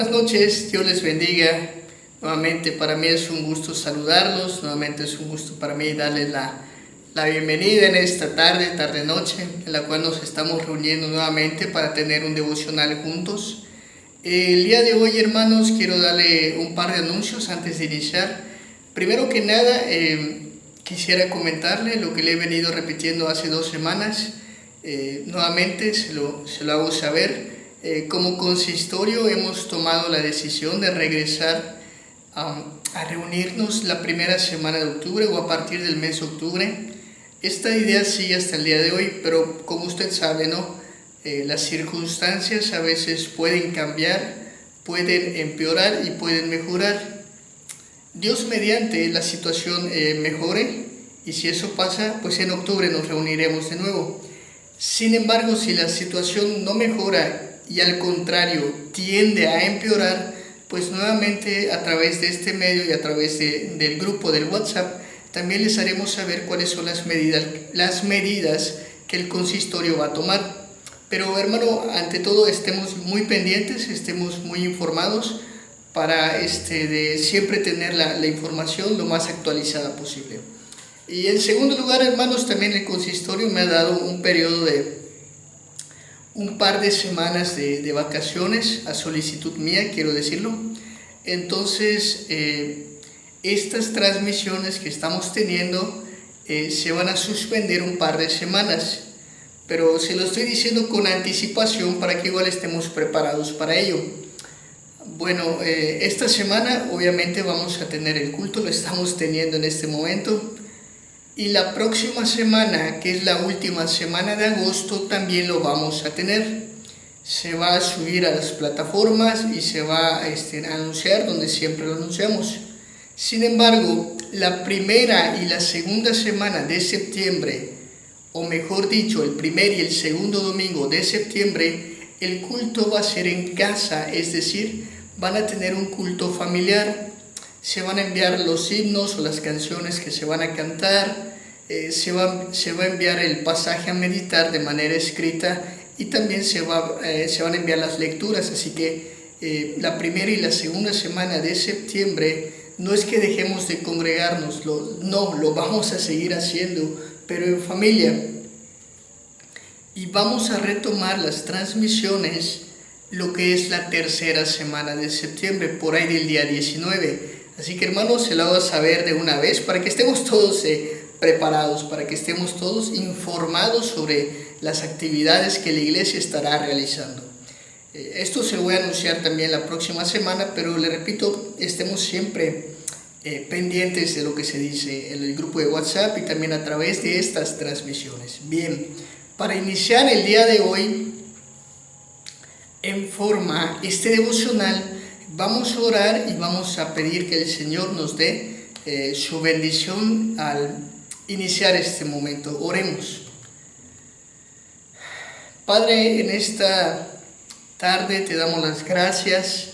buenas noches, Dios les bendiga. Nuevamente para mí es un gusto saludarlos, nuevamente es un gusto para mí darles la bienvenida en esta tarde-noche, en la cual nos estamos reuniendo nuevamente para tener un devocional juntos. El día de hoy, hermanos, quiero darle un par de anuncios antes de iniciar. Primero que nada, quisiera comentarle lo que le he venido repitiendo hace 2 semanas. Nuevamente se lo hago saber. Como consistorio hemos tomado la decisión de regresar a reunirnos la primera semana de octubre o a partir del mes de octubre. Esta idea sigue hasta el día de hoy, pero como usted sabe, ¿no? Las circunstancias a veces pueden cambiar, pueden empeorar y pueden mejorar. Dios mediante la situación mejore, y si eso pasa, pues en octubre nos reuniremos de nuevo. Sin embargo, si la situación no mejora y al contrario tiende a empeorar, pues nuevamente a través de este medio y a través del grupo del WhatsApp también les haremos saber cuáles son las medidas que el consistorio va a tomar. Pero hermano, ante todo estemos muy pendientes, estemos muy informados para de siempre tener la información lo más actualizada posible. Y en segundo lugar, hermanos, también el consistorio me ha dado un periodo de un par de semanas de vacaciones, a solicitud mía, quiero decirlo. Entonces, estas transmisiones que estamos teniendo se van a suspender un par de semanas, pero se lo estoy diciendo con anticipación para que igual estemos preparados para ello. Bueno, esta semana obviamente vamos a tener el culto, lo estamos teniendo en este momento. Y la próxima semana, que es la última semana de agosto, también lo vamos a tener. Se va a subir a las plataformas y se va a anunciar donde siempre lo anunciamos. Sin embargo, la primera y la segunda semana de septiembre, o mejor dicho, el primer y el segundo domingo de septiembre, el culto va a ser en casa, es decir, van a tener un culto familiar. Se van a enviar los himnos o las canciones que se van a cantar, se va a enviar el pasaje a meditar de manera escrita y también se van a enviar las lecturas. Así que la primera y la segunda semana de septiembre no es que dejemos de congregarnos, no, lo vamos a seguir haciendo, pero en familia. Y vamos a retomar las transmisiones lo que es la tercera semana de septiembre, por ahí del día 19. Así que hermanos, se lo hago saber de una vez para que estemos todos preparados, para que estemos todos informados sobre las actividades que la iglesia estará realizando. Esto se lo voy a anunciar también la próxima semana, pero le repito, estemos siempre pendientes de lo que se dice en el grupo de WhatsApp y también a través de estas transmisiones. Bien, para iniciar el día de hoy en forma devocional, vamos a orar y vamos a pedir que el Señor nos dé su bendición al iniciar este momento. Oremos. Padre, en esta tarde te damos las gracias.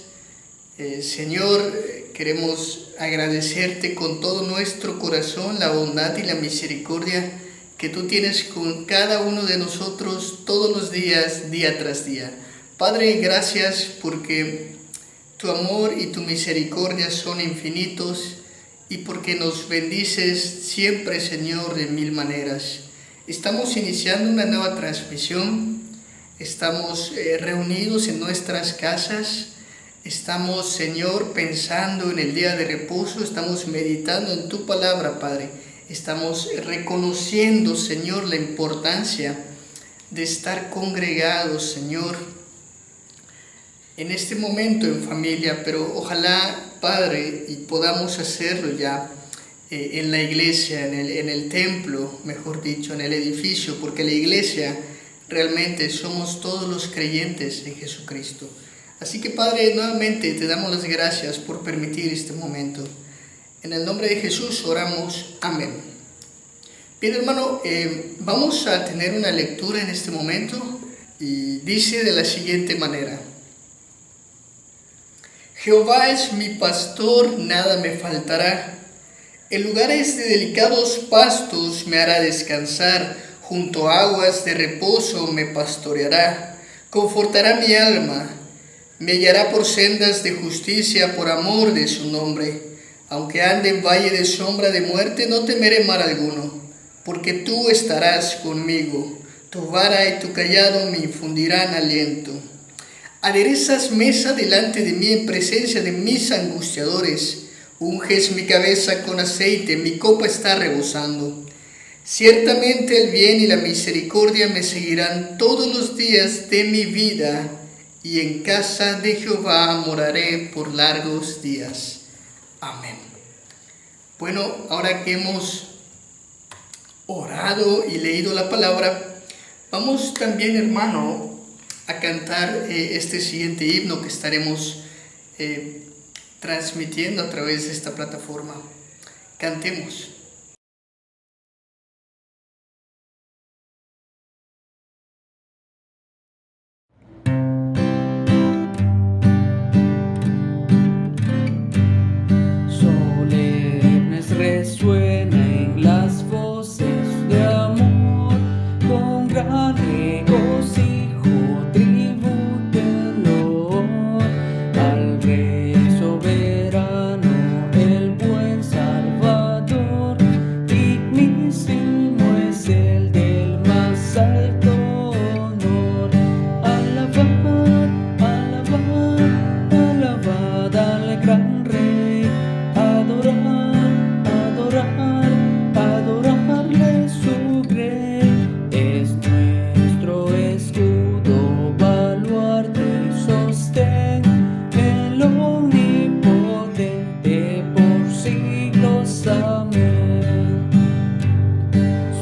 Señor, queremos agradecerte con todo nuestro corazón la bondad y la misericordia que tú tienes con cada uno de nosotros todos los días, día tras día. Padre, gracias porque tu amor y tu misericordia son infinitos y porque nos bendices siempre, Señor, de 1000 maneras. Estamos iniciando una nueva transmisión, estamos reunidos en nuestras casas, estamos, Señor, pensando en el día de reposo, estamos meditando en tu palabra, Padre. Estamos reconociendo, Señor, la importancia de estar congregados, Señor, en este momento en familia, pero ojalá, Padre, y podamos hacerlo ya en la iglesia, en el templo, mejor dicho, en el edificio, porque la iglesia realmente somos todos los creyentes en Jesucristo. Así que, Padre, nuevamente te damos las gracias por permitir este momento. En el nombre de Jesús oramos. Amén. Bien, hermano, vamos a tener una lectura en este momento y dice de la siguiente manera: Jehová es mi pastor, nada me faltará. En lugares de delicados pastos me hará descansar, junto a aguas de reposo me pastoreará, confortará mi alma. Me guiará por sendas de justicia por amor de su nombre. Aunque ande en valle de sombra de muerte, no temeré mal alguno, porque tú estarás conmigo. Tu vara y tu cayado me infundirán aliento. Aderezas mesa delante de mí en presencia de mis angustiadores. Unges mi cabeza con aceite, mi copa está rebosando. Ciertamente el bien y la misericordia me seguirán todos los días de mi vida, y en casa de Jehová moraré por largos días. Amén. Bueno, ahora que hemos orado y leído la palabra, vamos también, hermano, a cantar este siguiente himno que estaremos transmitiendo a través de esta plataforma. Cantemos. Resuena en las voces de amor, con gran regocijo tribútenlo al Rey soberano, el buen Salvador. Dignísimo es el del más alto honor. Alabad, alabad, alabad al gran Rey, adorarle su grey. Es nuestro escudo, baluarte y sostén, el omnipotente por siglos. Amén.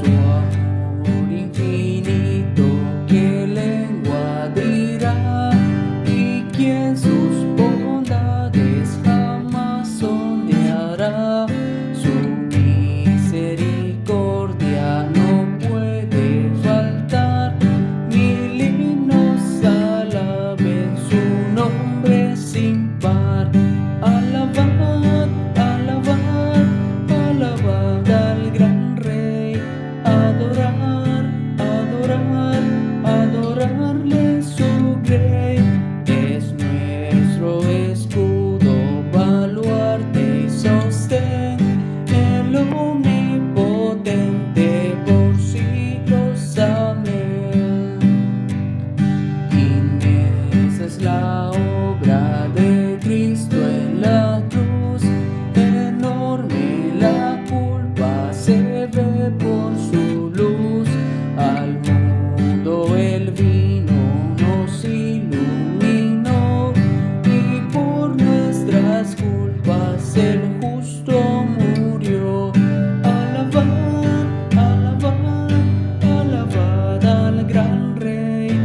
Su amor infinito, ¿qué lengua dirá? Y quien sus bondades jamás sondeará. Su misericordia no puede faltar. Mil himnos alaben su nombre sin par. Alabad, alabad, alabad al gran Rey. Adorarle su grey. Es nuestro escudo, baluarte y sostén, el omnipotente por siglos. Amén. Inmensa es la obra de Cristo en la cruz, enorme la culpa se ve por su luz. Al mundo Él vino, nos iluminó, y por nuestras culpas el justo murió. Alabad, alabad, alabad al gran Rey.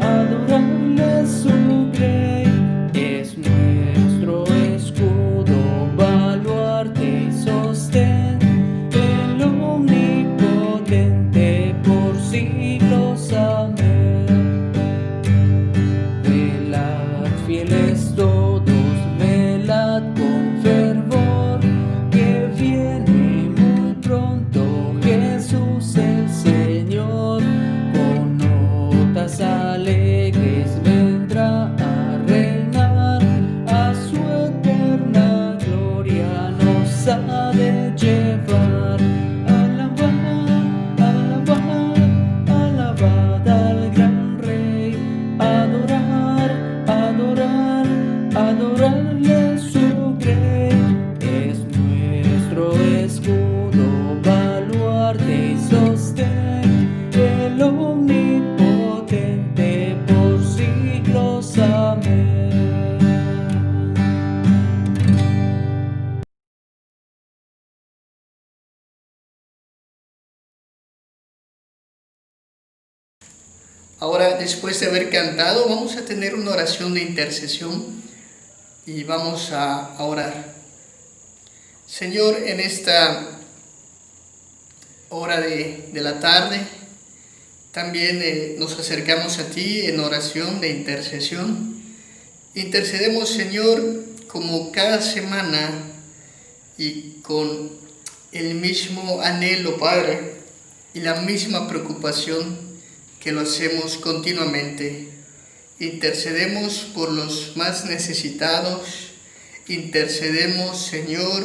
Adorarle su grey. Es nuestro escudo, baluarte y sostén, el omnipotente por siglos. Amén. Velad, fieles todos, velad con fervor, que viene muy pronto Jesús el Señor. Con notas alegres vendrá a reinar, a su eterna gloria nos ha de llevar. Alabad, alabad, alabad al gran Rey. Adorarle su grey. Es nuestro escudo, baluarte y sostén, el omnipotente por siglos. Amén. Ahora, después de haber cantado, vamos a tener una oración de intercesión y vamos a orar. Señor, en esta hora de la tarde, también nos acercamos a ti en oración de intercesión. Intercedemos, Señor, como cada semana y con el mismo anhelo, Padre, y la misma preocupación que lo hacemos continuamente. Intercedemos por los más necesitados, intercedemos, Señor,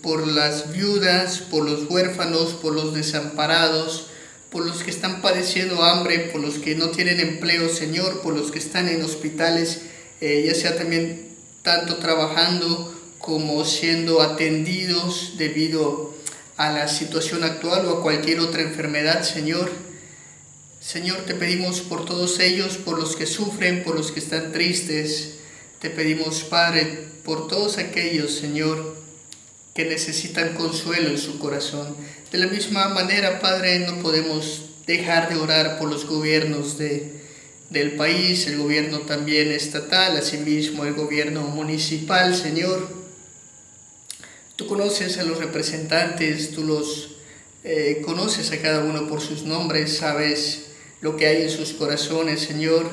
por las viudas, por los huérfanos, por los desamparados, por los que están padeciendo hambre, por los que no tienen empleo, Señor, por los que están en hospitales, ya sea también tanto trabajando como siendo atendidos debido a la situación actual o a cualquier otra enfermedad, Señor. Señor, te pedimos por todos ellos, por los que sufren, por los que están tristes. Te pedimos, Padre, por todos aquellos, Señor, que necesitan consuelo en su corazón. De la misma manera, Padre, no podemos dejar de orar por los gobiernos del país, el gobierno también estatal, asimismo el gobierno municipal, Señor. Tú conoces a los representantes, tú los conoces a cada uno por sus nombres, sabes lo que hay en sus corazones, Señor,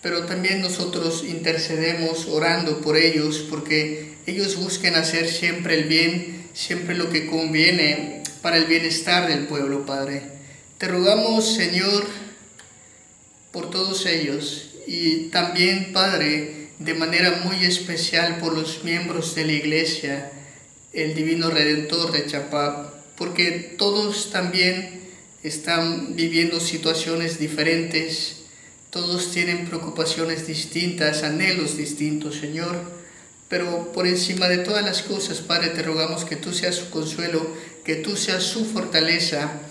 pero también nosotros intercedemos orando por ellos, porque ellos buscan hacer siempre el bien, siempre lo que conviene para el bienestar del pueblo, Padre. Te rogamos, Señor, por todos ellos y también, Padre, de manera muy especial por los miembros de la Iglesia, el Divino Redentor de Chapap, porque todos también están viviendo situaciones diferentes, todos tienen preocupaciones distintas, anhelos distintos, Señor, pero por encima de todas las cosas, Padre, te rogamos que tú seas su consuelo, que tú seas su fortaleza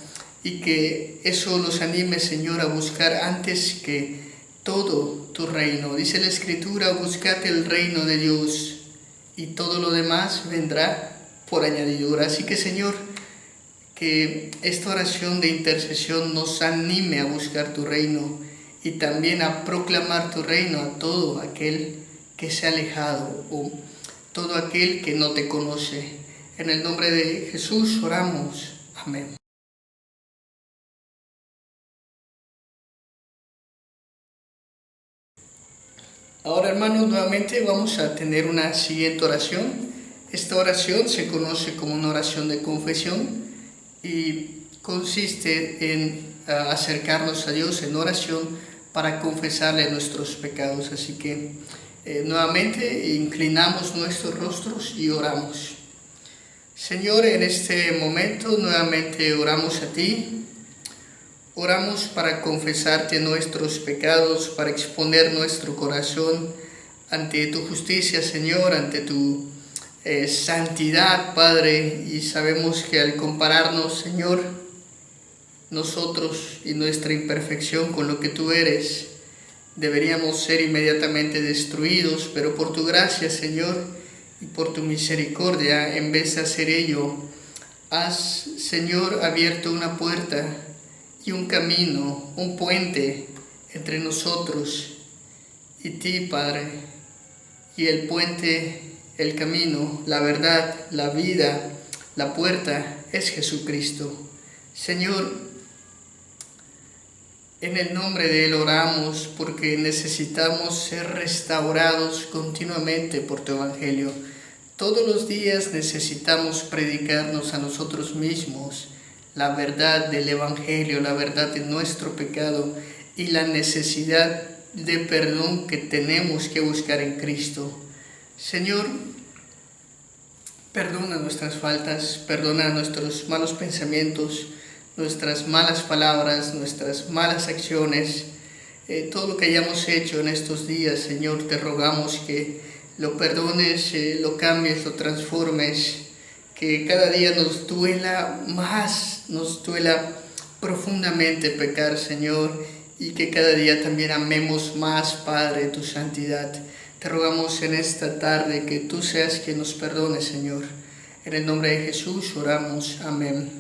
y que eso los anime, Señor, a buscar antes que todo tu reino. Dice la Escritura, buscad el reino de Dios y todo lo demás vendrá por añadidura. Así que, Señor, que esta oración de intercesión nos anime a buscar tu reino y también a proclamar tu reino a todo aquel que se ha alejado o todo aquel que no te conoce. En el nombre de Jesús oramos. Amén. Ahora, hermanos, nuevamente vamos a tener una siguiente oración. Esta oración se conoce como una oración de confesión y consiste en acercarnos a Dios en oración para confesarle nuestros pecados. Así que nuevamente inclinamos nuestros rostros y oramos. Señor, en este momento nuevamente oramos a ti. Oramos para confesarte nuestros pecados, para exponer nuestro corazón ante tu justicia, Señor, ante tu santidad, Padre, y sabemos que al compararnos, Señor, nosotros y nuestra imperfección con lo que tú eres, deberíamos ser inmediatamente destruidos, pero por tu gracia, Señor, y por tu misericordia, en vez de hacer ello, has, Señor, abierto una puerta y un camino, un puente entre nosotros y ti, Padre, y el puente, el camino, la verdad, la vida, la puerta es Jesucristo. Señor, en el nombre de Él oramos porque necesitamos ser restaurados continuamente por tu Evangelio. Todos los días necesitamos predicarnos a nosotros mismos la verdad del Evangelio, la verdad de nuestro pecado y la necesidad de perdón que tenemos que buscar en Cristo. Señor, perdona nuestras faltas, perdona nuestros malos pensamientos, nuestras malas palabras, nuestras malas acciones, todo lo que hayamos hecho en estos días, Señor, te rogamos que lo perdones, lo cambies, lo transformes, que cada día nos duela más, nos duela profundamente pecar, Señor, y que cada día también amemos más, Padre, tu santidad. Te rogamos en esta tarde que tú seas quien nos perdone, Señor. En el nombre de Jesús oramos. Amén.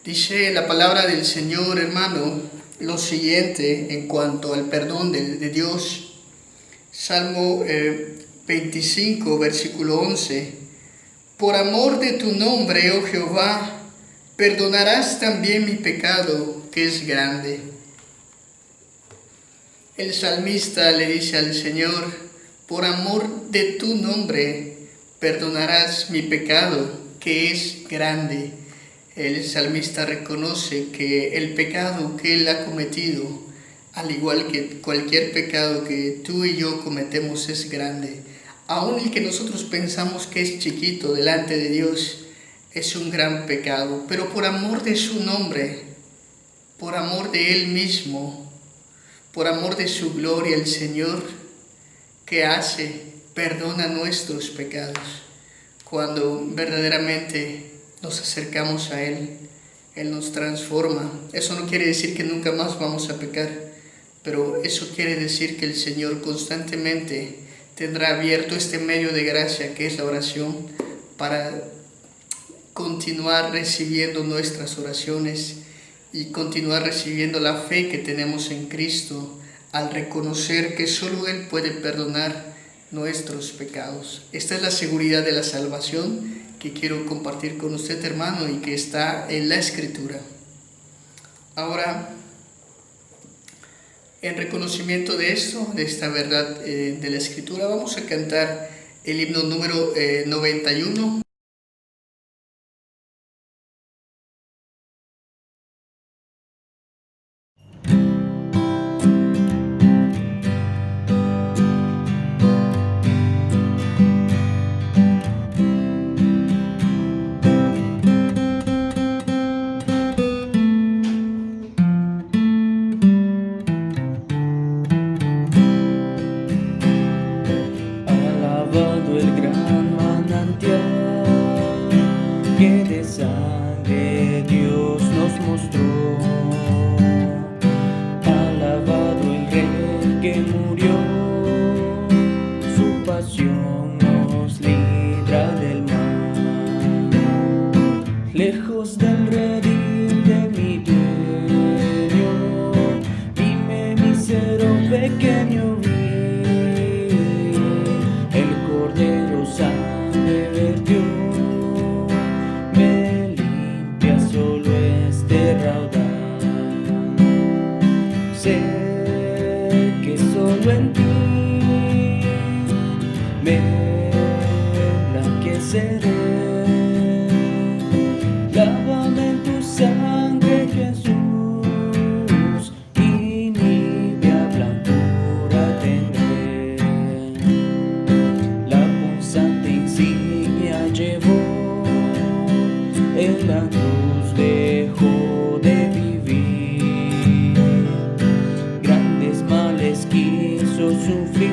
Dice la palabra del Señor, hermano, lo siguiente en cuanto al perdón de Dios. Salmo 25, versículo 11. Por amor de tu nombre, oh Jehová, perdonarás también mi pecado, que es grande. El salmista le dice al Señor, por amor de tu nombre, perdonarás mi pecado, que es grande. El salmista reconoce que el pecado que él ha cometido, al igual que cualquier pecado que tú y yo cometemos, es grande. Aún el que nosotros pensamos que es chiquito delante de Dios es un gran pecado, pero por amor de su nombre, por amor de Él mismo, por amor de su gloria, el Señor, ¿qué hace? Perdona nuestros pecados. Cuando verdaderamente nos acercamos a Él, Él nos transforma. Eso no quiere decir que nunca más vamos a pecar, pero eso quiere decir que el Señor constantemente tendrá abierto este medio de gracia que es la oración para continuar recibiendo nuestras oraciones y continuar recibiendo la fe que tenemos en Cristo al reconocer que solo Él puede perdonar nuestros pecados. Esta es la seguridad de la salvación que quiero compartir con usted, hermano, y que está en la Escritura. Ahora, en reconocimiento de esto, de esta verdad de la Escritura, vamos a cantar el himno número 91. Alabado el gran manantial que de sangre Dios nos mostró. Alabado el Rey que murió, su pasión nos libra del mal. Lejos del redil de mi dueño, dime mísero pequeño vi. El Cordero sangre vertió, me limpia solo este raudal. Sé que solo en ti me blanqueceré. Lávame en tu sangre, Jesús, y nívea blancura tendré. La punzante insignia llevó, en la cruz dejó de vivir. Grandes males quiso sufrir,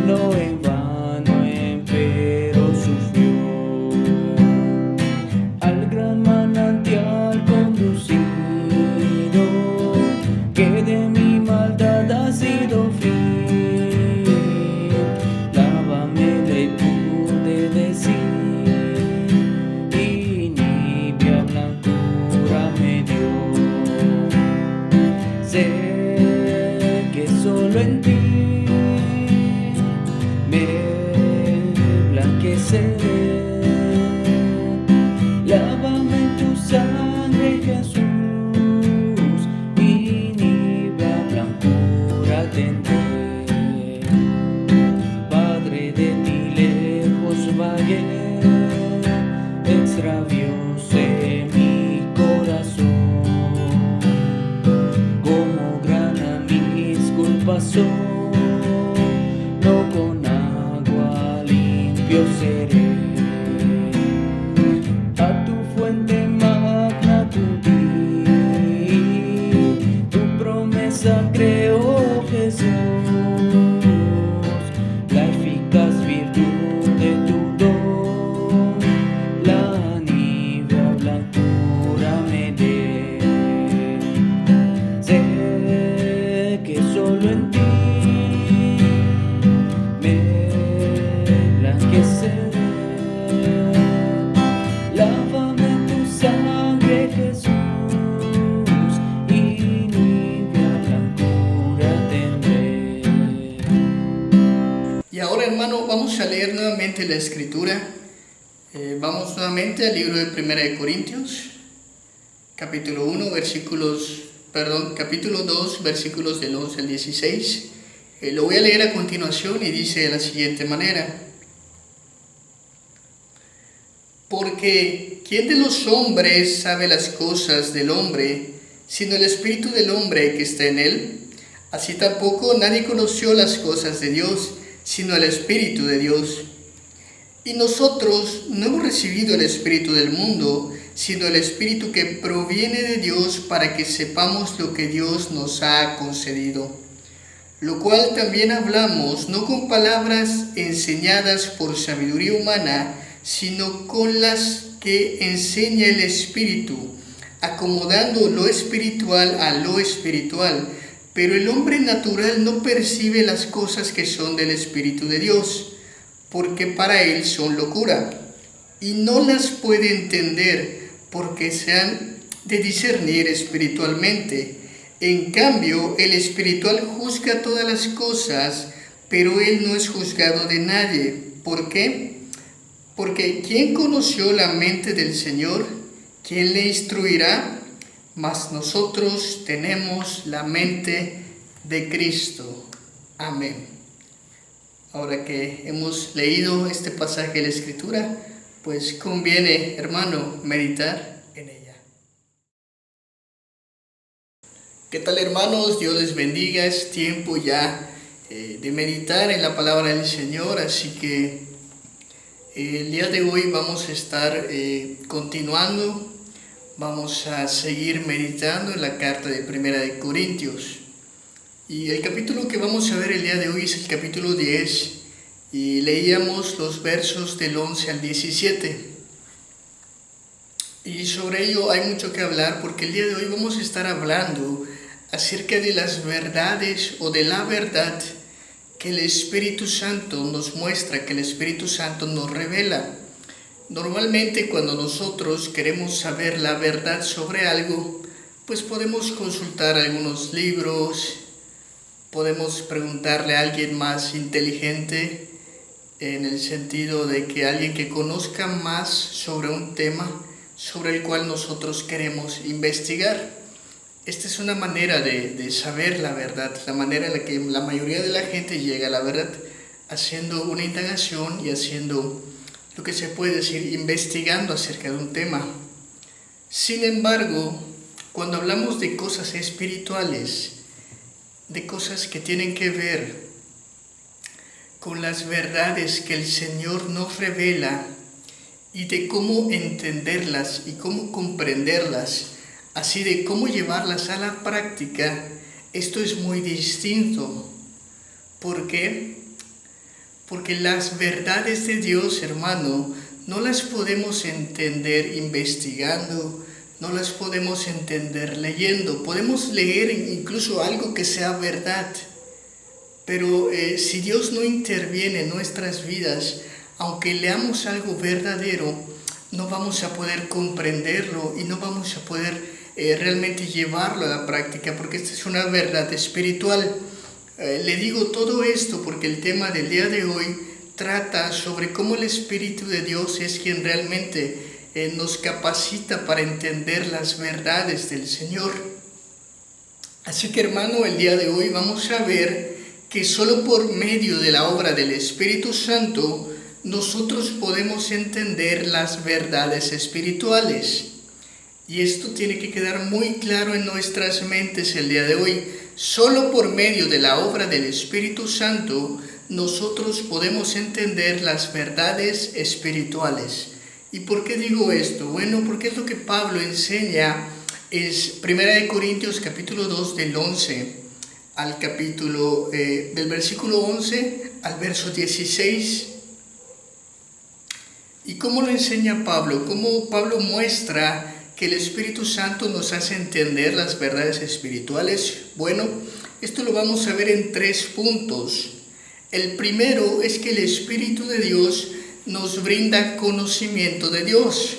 no en vano empero sufrió. Al gran manantial conducido, que de mi maldad ha sido fiel. Lávame, le pude decir, y nívea blancura me dio. Sé que solo en ti me blanqueceré. Lávame en tu sangre, Jesús, y nívea blancura tendré. Padre, de ti lejos vagué, extravióse mi corazón. Como grana mis culpas son, no con agua limpio seré. A tu fuente magna acudí, tu promesa creo, Jesús. La eficaz virtud de tu don, la nívea blancura me dé. Sé que solo en ti me blanqueceré. Lávame en tu sangre, Jesús, y nívea blancura tendré. Y ahora, hermano, vamos a leer nuevamente la Escritura. Vamos nuevamente al libro de 1 de Corintios, capítulo 2, versículos del 11 al 16. Lo voy a leer a continuación y dice de la siguiente manera: porque ¿quién de los hombres sabe las cosas del hombre, sino el espíritu del hombre que está en él? Así tampoco nadie conoció las cosas de Dios, sino el espíritu de Dios. Y nosotros no hemos recibido el espíritu del mundo, sino el espíritu que proviene de Dios, para que sepamos lo que Dios nos ha concedido. Lo cual también hablamos, no con palabras enseñadas por sabiduría humana, sino con las que enseña el Espíritu, acomodando lo espiritual a lo espiritual. Pero el hombre natural no percibe las cosas que son del Espíritu de Dios, porque para él son locura, y no las puede entender, porque se han de discernir espiritualmente. En cambio, el espiritual juzga todas las cosas, pero él no es juzgado de nadie. ¿Por qué? Porque ¿quién conoció la mente del Señor? ¿Quién le instruirá? Mas nosotros tenemos la mente de Cristo. Amén. Ahora que hemos leído este pasaje de la Escritura, pues conviene, hermano, meditar en ella. ¿Qué tal, hermanos? Dios les bendiga. Es tiempo ya de meditar en la palabra del Señor, así que el día de hoy vamos a estar continuando, vamos a seguir meditando en la carta de Primera de Corintios. Y el capítulo que vamos a ver el día de hoy es el capítulo 10, y leíamos los versos del 11 al 17. Y sobre ello hay mucho que hablar, porque el día de hoy vamos a estar hablando acerca de las verdades o de la verdad que el Espíritu Santo nos muestra, que el Espíritu Santo nos revela. Normalmente cuando nosotros queremos saber la verdad sobre algo, pues podemos consultar algunos libros, podemos preguntarle a alguien más inteligente, en el sentido de que alguien que conozca más sobre un tema sobre el cual nosotros queremos investigar. Esta es una manera de saber la verdad, la manera en la que la mayoría de la gente llega a la verdad, haciendo una indagación y haciendo lo que se puede decir, investigando acerca de un tema. Sin embargo, cuando hablamos de cosas espirituales, de cosas que tienen que ver con las verdades que el Señor nos revela y de cómo entenderlas y cómo comprenderlas, así de cómo llevarlas a la práctica, esto es muy distinto. ¿Por qué? Porque las verdades de Dios, hermano, no las podemos entender investigando, no las podemos entender leyendo. Podemos leer incluso algo que sea verdad, pero si Dios no interviene en nuestras vidas, aunque leamos algo verdadero, no vamos a poder comprenderlo y no vamos a poder realmente llevarlo a la práctica, porque esta es una verdad espiritual. Le digo todo esto porque el tema del día de hoy trata sobre cómo el Espíritu de Dios es quien realmente nos capacita para entender las verdades del Señor. Así que, hermano, el día de hoy vamos a ver que solo por medio de la obra del Espíritu Santo nosotros podemos entender las verdades espirituales. Y esto tiene que quedar muy claro en nuestras mentes el día de hoy. Solo por medio de la obra del Espíritu Santo nosotros podemos entender las verdades espirituales. ¿Y por qué digo esto? Bueno, porque es lo que Pablo enseña en 1 Corintios capítulo 2 del 11 al capítulo, del versículo 11 al verso 16. ¿Y cómo lo enseña Pablo? ¿Cómo Pablo muestra que el Espíritu Santo nos hace entender las verdades espirituales? Bueno, esto lo vamos a ver en 3 puntos. El primero es que el Espíritu de Dios nos brinda conocimiento de Dios.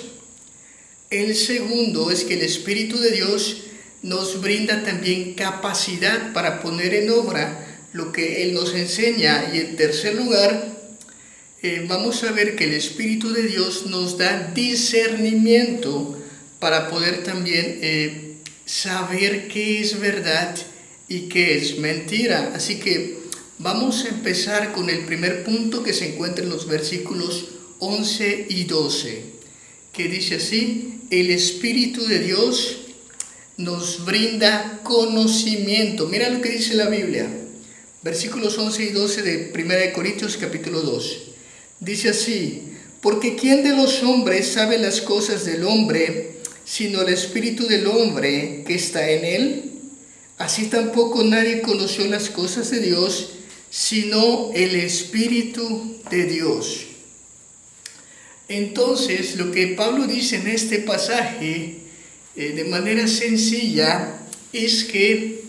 El segundo es que el Espíritu de Dios nos brinda también capacidad para poner en obra lo que Él nos enseña. Y en tercer lugar, vamos a ver que el Espíritu de Dios nos da discernimiento para poder también saber qué es verdad y qué es mentira. Así que vamos a empezar con el primer punto que se encuentra en los versículos 11 y 12, que dice así: el Espíritu de Dios nos brinda conocimiento. Mira lo que dice la Biblia, versículos 11 y 12 de 1 de Corintios capítulo 2. Dice así: porque ¿quién de los hombres sabe las cosas del hombre, sino el Espíritu del hombre que está en él? Así tampoco nadie conoció las cosas de Dios, sino el Espíritu de Dios. Entonces, lo que Pablo dice en este pasaje, de manera sencilla, es que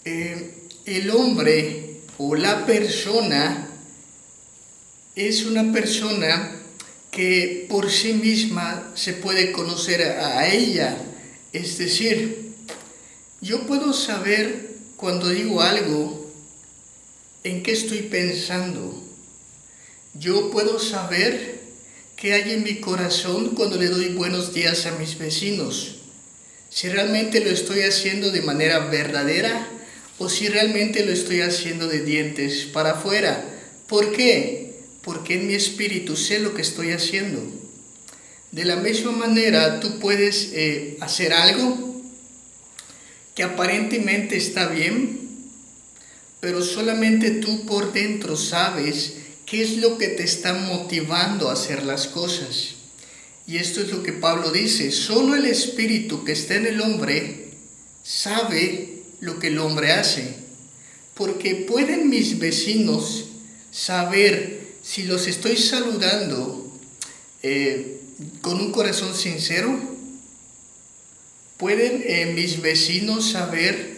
el hombre o la persona es una persona que por sí misma se puede conocer a ella. Es decir, yo puedo saber cuando digo algo en qué estoy pensando. Yo puedo saber qué hay en mi corazón cuando le doy buenos días a mis vecinos. Si realmente lo estoy haciendo de manera verdadera o si realmente lo estoy haciendo de dientes para afuera. ¿Por qué? Porque en mi espíritu sé lo que estoy haciendo. De la misma manera, tú puedes hacer algo que aparentemente está bien, pero solamente tú por dentro sabes qué es lo que te está motivando a hacer las cosas. Y esto es lo que Pablo dice: solo el espíritu que está en el hombre sabe lo que el hombre hace. Porque ¿pueden mis vecinos saber si los estoy saludando con un corazón sincero? ¿Pueden mis vecinos saber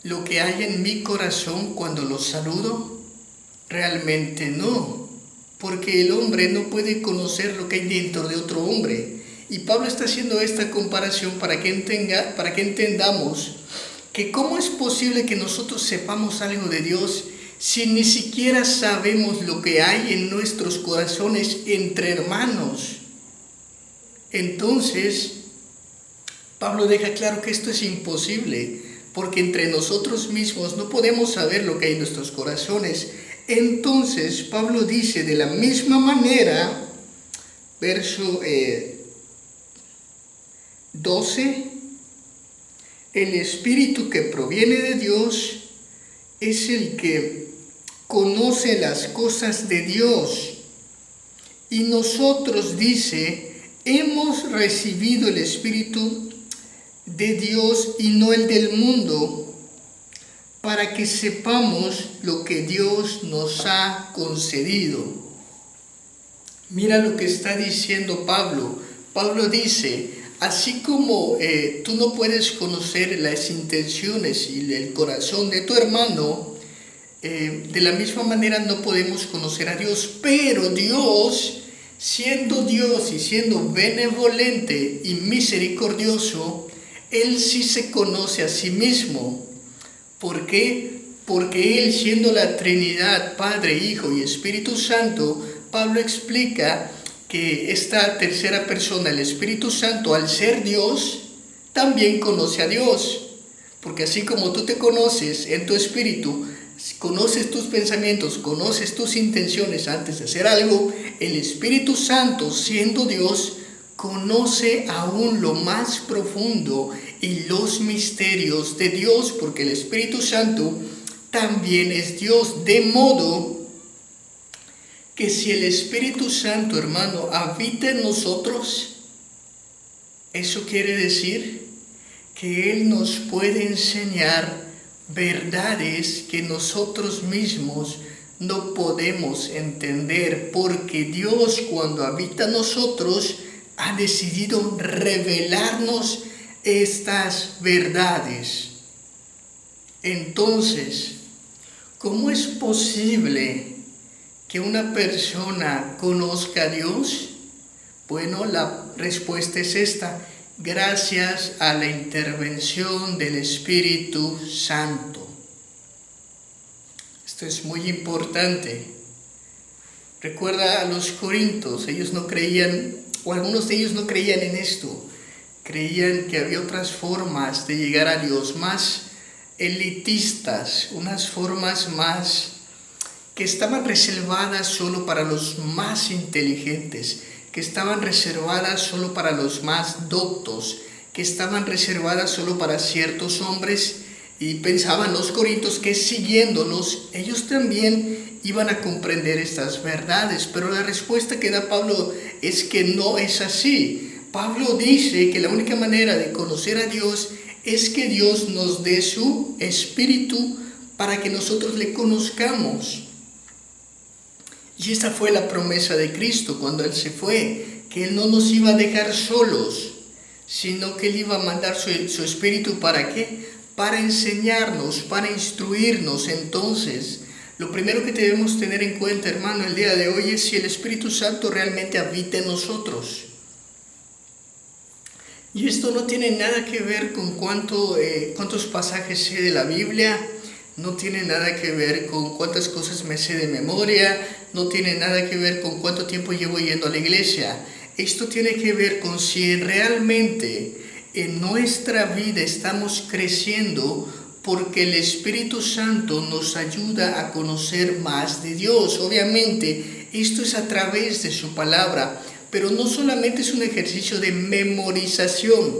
lo que hay en mi corazón cuando los saludo? Realmente no, porque el hombre no puede conocer lo que hay dentro de otro hombre. Y Pablo está haciendo esta comparación para que entendamos que cómo es posible que nosotros sepamos algo de Dios si ni siquiera sabemos lo que hay en nuestros corazones entre hermanos. Entonces, Pablo deja claro que esto es imposible, porque entre nosotros mismos no podemos saber lo que hay en nuestros corazones. Entonces, Pablo dice de la misma manera, verso 12, el Espíritu que proviene de Dios es el que conoce las cosas de Dios. Y nosotros, dice, hemos recibido el Espíritu de Dios y no el del mundo, para que sepamos lo que Dios nos ha concedido. Mira lo que está diciendo Pablo. Pablo dice: así como tú no puedes conocer las intenciones y el corazón de tu hermano, de la misma manera no podemos conocer a Dios. Pero Dios, siendo Dios y siendo benevolente y misericordioso, Él sí se conoce a sí mismo. ¿Por qué? Porque Él, siendo la Trinidad, Padre, Hijo y Espíritu Santo, Pablo explica que esta tercera persona, el Espíritu Santo, al ser Dios, también conoce a Dios. Porque así como tú te conoces en tu espíritu, conoces tus pensamientos, conoces tus intenciones antes de hacer algo, el Espíritu Santo, siendo Dios, conoce aún lo más profundo y los misterios de Dios, porque el Espíritu Santo también es Dios. De modo que si el Espíritu Santo, hermano, habita en nosotros, eso quiere decir que Él nos puede enseñar verdades que nosotros mismos no podemos entender, porque Dios, cuando habita en nosotros, ha decidido revelarnos estas verdades. Entonces, ¿cómo es posible que una persona conozca a Dios? Bueno, la respuesta es esta: gracias a la intervención del Espíritu Santo. Esto es muy importante. Recuerda a los corintios, ellos no creían, o algunos de ellos no creían en esto. Creían que había otras formas de llegar a Dios, más elitistas, unas formas más que estaban reservadas solo para los más inteligentes. que estaban reservadas solo para los más doctos, que estaban reservadas solo para ciertos hombres, y pensaban los corintios que siguiéndolos ellos también iban a comprender estas verdades. Pero la respuesta que da Pablo es que no es así. Pablo dice que la única manera de conocer a Dios es que Dios nos dé su Espíritu para que nosotros le conozcamos. Y esta fue la promesa de Cristo cuando Él se fue, que Él no nos iba a dejar solos, sino que Él iba a mandar su Espíritu. ¿Para qué? Para enseñarnos, para instruirnos. Entonces, lo primero que debemos tener en cuenta, hermano, el día de hoy es si el Espíritu Santo realmente habita en nosotros. Y esto no tiene nada que ver con cuántos pasajes sé de la Biblia, no tiene nada que ver con cuántas cosas me sé de memoria, no tiene nada que ver con cuánto tiempo llevo yendo a la iglesia. Esto tiene que ver con si realmente en nuestra vida estamos creciendo, porque el Espíritu Santo nos ayuda a conocer más de Dios. Obviamente, esto es a través de su palabra, pero no solamente es un ejercicio de memorización,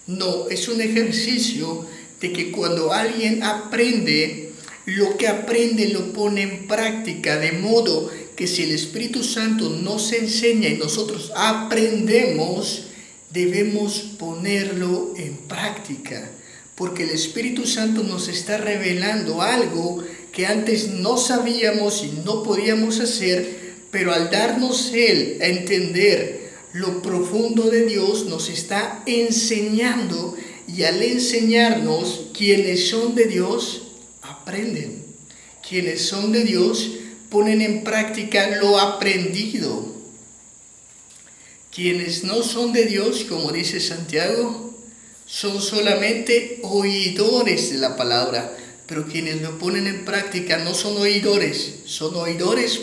no, es un ejercicio de que cuando alguien aprende, lo que aprende lo pone en práctica, de modo que si el Espíritu Santo nos enseña y nosotros aprendemos, debemos ponerlo en práctica, porque el Espíritu Santo nos está revelando algo que antes no sabíamos y no podíamos hacer, pero al darnos Él a entender lo profundo de Dios, nos está enseñando, y al enseñarnos, quienes son de Dios aprenden, quienes son de Dios ponen en práctica lo aprendido. Quienes no son de Dios, como dice Santiago, son solamente oidores de la palabra, pero quienes lo ponen en práctica no son oidores,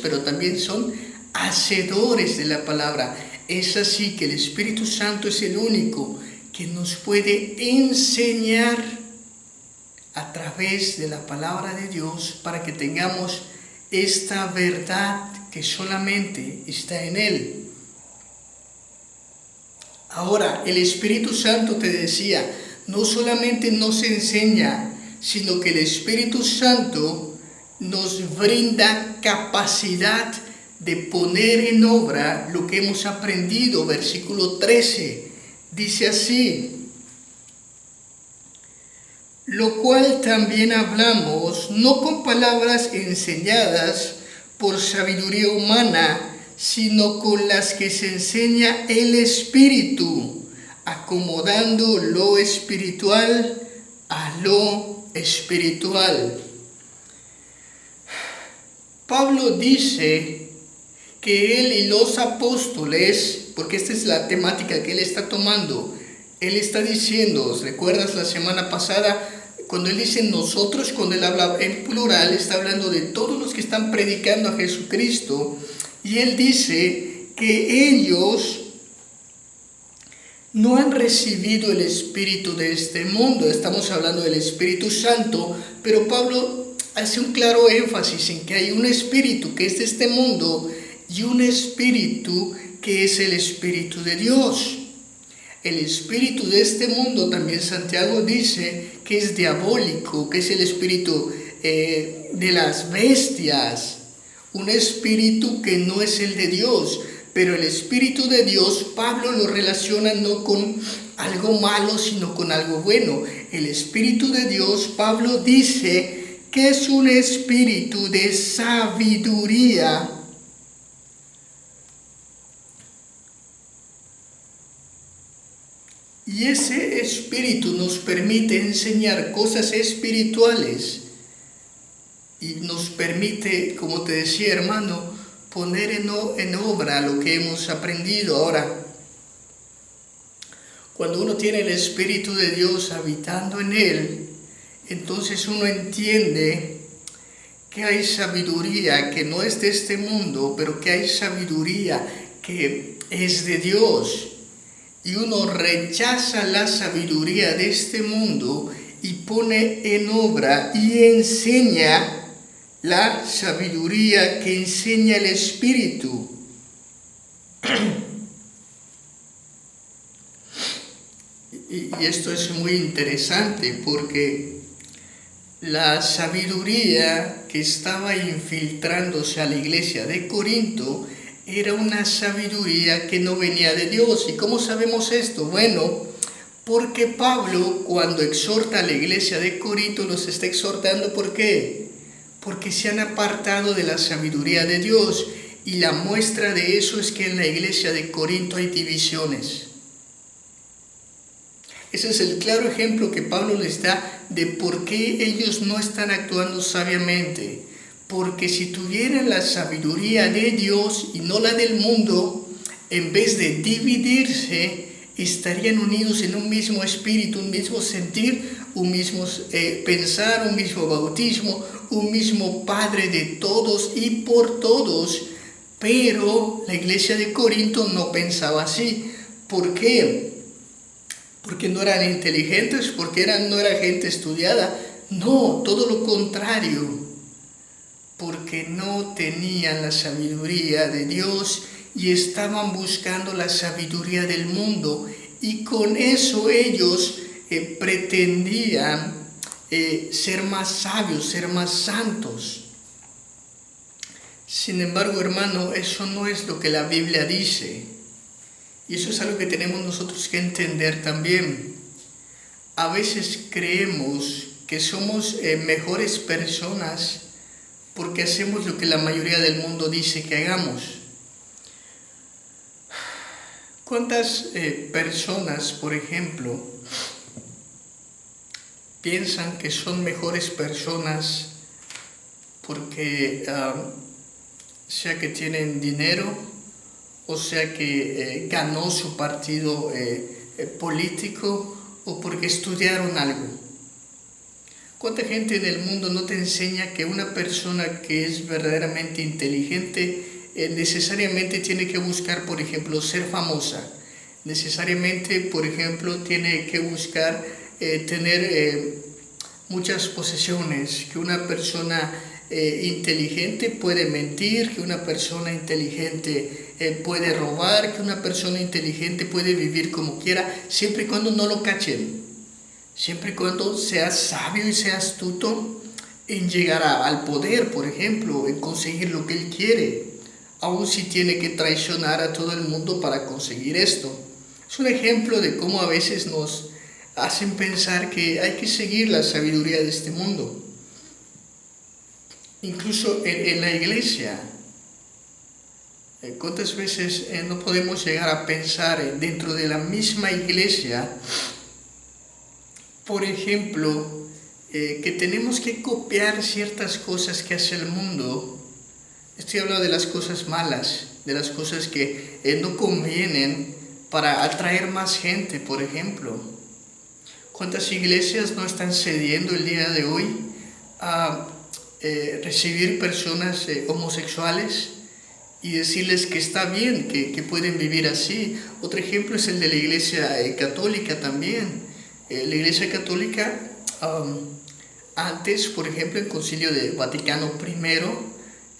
pero también son hacedores de la palabra. Es así que el Espíritu Santo es el único que nos puede enseñar a través de la palabra de Dios para que tengamos esta verdad que solamente está en Él. Ahora, el Espíritu Santo, te decía, no solamente nos enseña, sino que el Espíritu Santo nos brinda capacidad de poner en obra lo que hemos aprendido. Versículo 13 dice así: lo cual también hablamos, no con palabras enseñadas por sabiduría humana, sino con las que se enseña el Espíritu, acomodando lo espiritual a lo espiritual. Pablo dice que él y los apóstoles, porque esta es la temática que él está tomando, él está diciendo, ¿recuerdas la semana pasada? Cuando él dice nosotros, cuando él habla en plural, está hablando de todos los que están predicando a Jesucristo. Y él dice que ellos no han recibido el espíritu de este mundo. Estamos hablando del Espíritu Santo, pero Pablo hace un claro énfasis en que hay un espíritu que es de este mundo y un espíritu que es el Espíritu de Dios. El espíritu de este mundo, también Santiago dice que es diabólico, que es el espíritu de las bestias. Un espíritu que no es el de Dios, pero el Espíritu de Dios, Pablo lo relaciona no con algo malo, sino con algo bueno. El Espíritu de Dios, Pablo dice que es un espíritu de sabiduría. Y ese espíritu nos permite enseñar cosas espirituales. Y nos permite, como te decía, hermano, poner en obra lo que hemos aprendido. Ahora, cuando uno tiene el Espíritu de Dios habitando en él, entonces uno entiende que hay sabiduría que no es de este mundo, pero que hay sabiduría que es de Dios. Y uno rechaza la sabiduría de este mundo y pone en obra y enseña la sabiduría que enseña el Espíritu. y esto es muy interesante porque la sabiduría que estaba infiltrándose a la iglesia de Corinto era una sabiduría que no venía de Dios. ¿Y cómo sabemos esto? Bueno, porque Pablo, cuando exhorta a la iglesia de Corinto, los está exhortando, ¿por qué? Porque se han apartado de la sabiduría de Dios, y la muestra de eso es que en la iglesia de Corinto hay divisiones. Ese es el claro ejemplo que Pablo les da de por qué ellos no están actuando sabiamente. Porque si tuvieran la sabiduría de Dios y no la del mundo, en vez de dividirse, estarían unidos en un mismo espíritu, un mismo sentir, un mismo pensar, un mismo bautismo, un mismo Padre de todos y por todos. Pero la iglesia de Corinto no pensaba así. ¿Por qué? Porque no eran inteligentes, porque no era gente estudiada. No, todo lo contrario. Porque no tenían la sabiduría de Dios y estaban buscando la sabiduría del mundo. Y con eso ellos pretendían ser más sabios, ser más santos. Sin embargo, hermano, eso no es lo que la Biblia dice. Y eso es algo que tenemos nosotros que entender también. A veces creemos que somos mejores personas porque hacemos lo que la mayoría del mundo dice que hagamos. ¿Cuántas personas, por ejemplo, piensan que son mejores personas porque sea que tienen dinero, o sea que ganó su partido político, o porque estudiaron algo? ¿Cuánta gente en el mundo no te enseña que una persona que es verdaderamente inteligente necesariamente tiene que buscar, por ejemplo, ser famosa? Necesariamente, por ejemplo, tiene que buscar tener muchas posesiones, que una persona inteligente puede mentir, que una persona inteligente puede robar, que una persona inteligente puede vivir como quiera, siempre y cuando no lo cachen. Siempre y cuando seas sabio y seas astuto en llegar al poder, por ejemplo, en conseguir lo que él quiere, aun si tiene que traicionar a todo el mundo para conseguir esto. Es un ejemplo de cómo a veces nos hacen pensar que hay que seguir la sabiduría de este mundo. Incluso en la iglesia, ¿cuántas veces no podemos llegar a pensar dentro de la misma iglesia, por ejemplo, que tenemos que copiar ciertas cosas que hace el mundo? Estoy hablando de las cosas malas, de las cosas que no convienen para atraer más gente, por ejemplo. ¿Cuántas iglesias no están cediendo el día de hoy a recibir personas homosexuales y decirles que está bien, que pueden vivir así? Otro ejemplo es el de la iglesia católica también. La iglesia católica antes, por ejemplo, el Concilio de Vaticano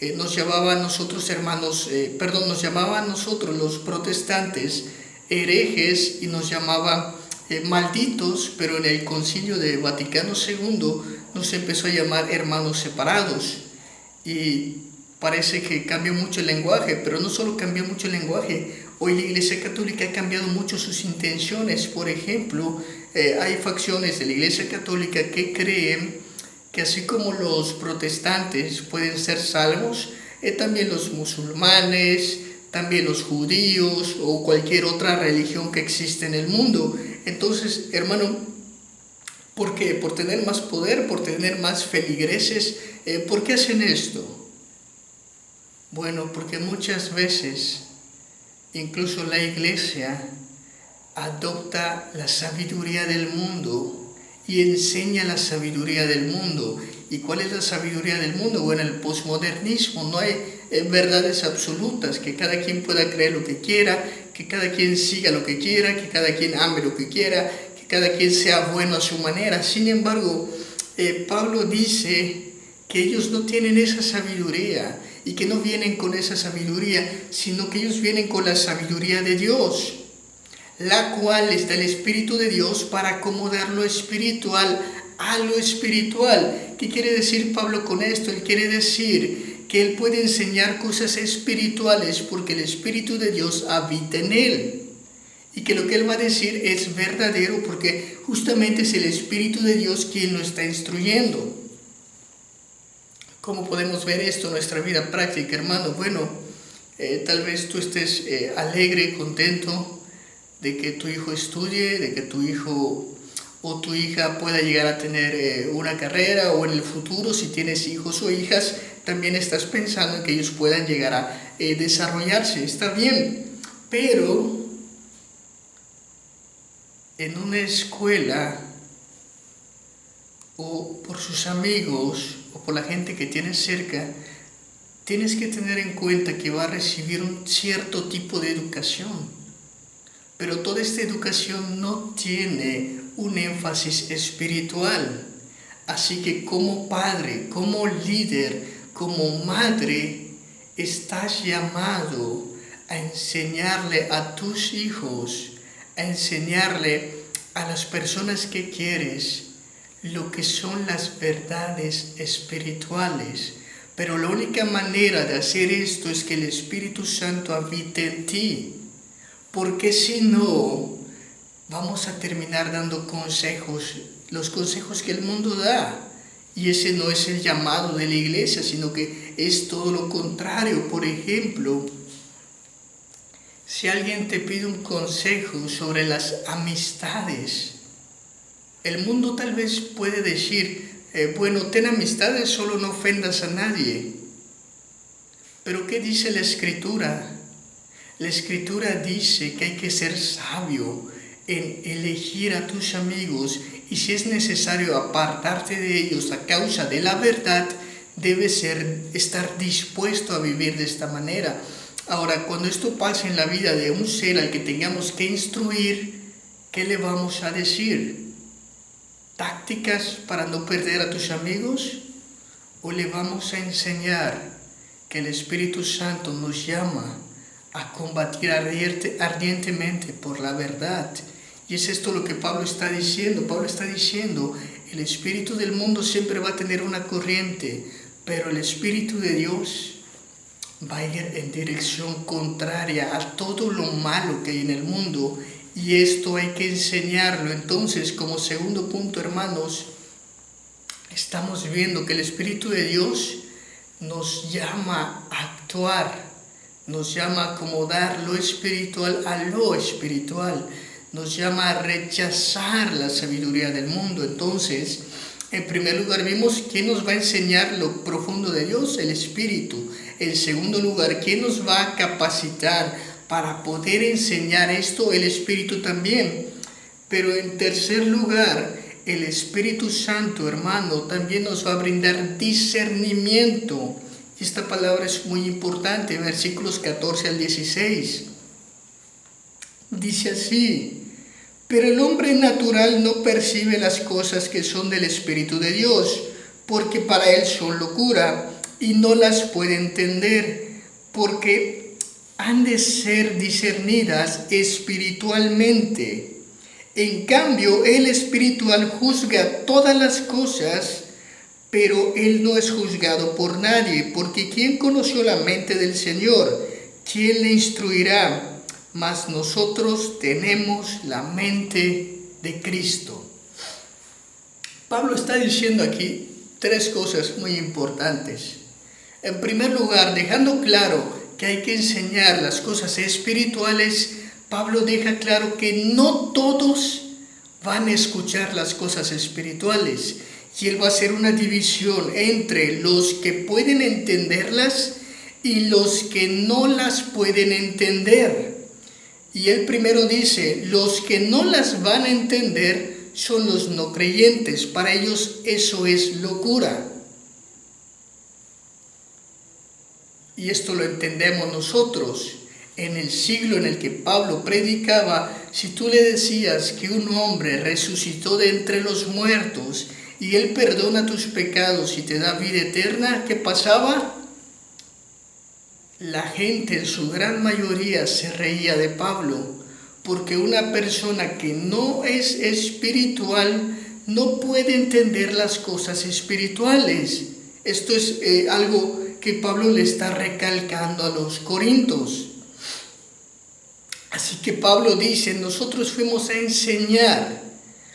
I nos llamaba a nosotros nos llamaba a nosotros los protestantes herejes y nos llamaba malditos, pero en el Concilio de Vaticano II nos empezó a llamar hermanos separados. Y parece que cambió mucho el lenguaje, pero no solo cambió mucho el lenguaje. Hoy la Iglesia Católica ha cambiado mucho sus intenciones. Por ejemplo, hay facciones de la Iglesia Católica que creen que así como los protestantes pueden ser salvos, también los musulmanes, también los judíos o cualquier otra religión que existe en el mundo. Entonces, hermano, ¿por qué? ¿Por tener más poder? ¿Por tener más feligreses? ¿Por qué hacen esto? Bueno, porque muchas veces incluso la iglesia adopta la sabiduría del mundo y enseña la sabiduría del mundo. ¿Y cuál es la sabiduría del mundo? Bueno, el posmodernismo. No hay verdades absolutas, que cada quien pueda creer lo que quiera, que cada quien siga lo que quiera, que cada quien ame lo que quiera, que cada quien sea bueno a su manera. Sin embargo, Pablo dice que ellos no tienen esa sabiduría y que no vienen con esa sabiduría, sino que ellos vienen con la sabiduría de Dios. la cual está el Espíritu de Dios para acomodar lo espiritual a lo espiritual. ¿Qué quiere decir Pablo con esto? Él quiere decir que él puede enseñar cosas espirituales porque el Espíritu de Dios habita en él. Y que lo que él va a decir es verdadero porque justamente es el Espíritu de Dios quien lo está instruyendo. ¿Cómo podemos ver esto en nuestra vida práctica, hermano? Bueno, tal vez tú estés alegre, contento de que tu hijo estudie, de que tu hijo o tu hija pueda llegar a tener una carrera, o en el futuro, si tienes hijos o hijas, también estás pensando en que ellos puedan llegar a desarrollarse. Está bien, pero en una escuela o por sus amigos o por la gente que tienes cerca, tienes que tener en cuenta que va a recibir un cierto tipo de educación. Pero toda esta educación no tiene un énfasis espiritual. Así que como padre, como líder, como madre, estás llamado a enseñarle a tus hijos, a enseñarle a las personas que quieres lo que son las verdades espirituales. Pero la única manera de hacer esto es que el Espíritu Santo habite en ti. Porque si no, vamos a terminar dando consejos, los consejos que el mundo da. Y ese no es el llamado de la iglesia, sino que es todo lo contrario. Por ejemplo, si alguien te pide un consejo sobre las amistades, el mundo tal vez puede decir, bueno, ten amistades, solo no ofendas a nadie. Pero ¿qué dice la Escritura? La Escritura dice que hay que ser sabio en elegir a tus amigos, y si es necesario apartarte de ellos a causa de la verdad, debes estar dispuesto a vivir de esta manera. Ahora, cuando esto pasa en la vida de un ser al que tengamos que instruir, ¿qué le vamos a decir? ¿Tácticas para no perder a tus amigos? ¿O le vamos a enseñar que el Espíritu Santo nos llama a combatir ardientemente por la verdad? Y es esto lo que Pablo está diciendo. Pablo está diciendo, el espíritu del mundo siempre va a tener una corriente, pero el Espíritu de Dios va a ir en dirección contraria a todo lo malo que hay en el mundo. Y esto hay que enseñarlo. Entonces, como segundo punto, hermanos, estamos viendo que el Espíritu de Dios nos llama a actuar, nos llama a acomodar lo espiritual a lo espiritual, nos llama a rechazar la sabiduría del mundo. Entonces, en primer lugar vimos quién nos va a enseñar lo profundo de Dios, el Espíritu. En segundo lugar, quién nos va a capacitar para poder enseñar esto, el Espíritu también. Pero en tercer lugar, el Espíritu Santo, hermano, también nos va a brindar discernimiento. Esta palabra es muy importante, versículos 14 al 16. Dice así: pero el hombre natural no percibe las cosas que son del Espíritu de Dios, porque para él son locura, y no las puede entender, porque han de ser discernidas espiritualmente. En cambio, el espiritual juzga todas las cosas, pero él no es juzgado por nadie, porque ¿quién conoció la mente del Señor? ¿Quién le instruirá? Mas nosotros tenemos la mente de Cristo. Pablo está diciendo aquí tres cosas muy importantes. En primer lugar, dejando claro que hay que enseñar las cosas espirituales, Pablo deja claro que no todos van a escuchar las cosas espirituales. Y él va a hacer una división entre los que pueden entenderlas y los que no las pueden entender. Y él primero dice, los que no las van a entender son los no creyentes. Para ellos eso es locura. Y esto lo entendemos nosotros. En el siglo en el que Pablo predicaba, si tú le decías que un hombre resucitó de entre los muertos y él perdona tus pecados y te da vida eterna, ¿qué pasaba? La gente en su gran mayoría se reía de Pablo, porque una persona que no es espiritual no puede entender las cosas espirituales. Esto es algo que Pablo le está recalcando a los corintios. Así que Pablo dice, nosotros fuimos a enseñar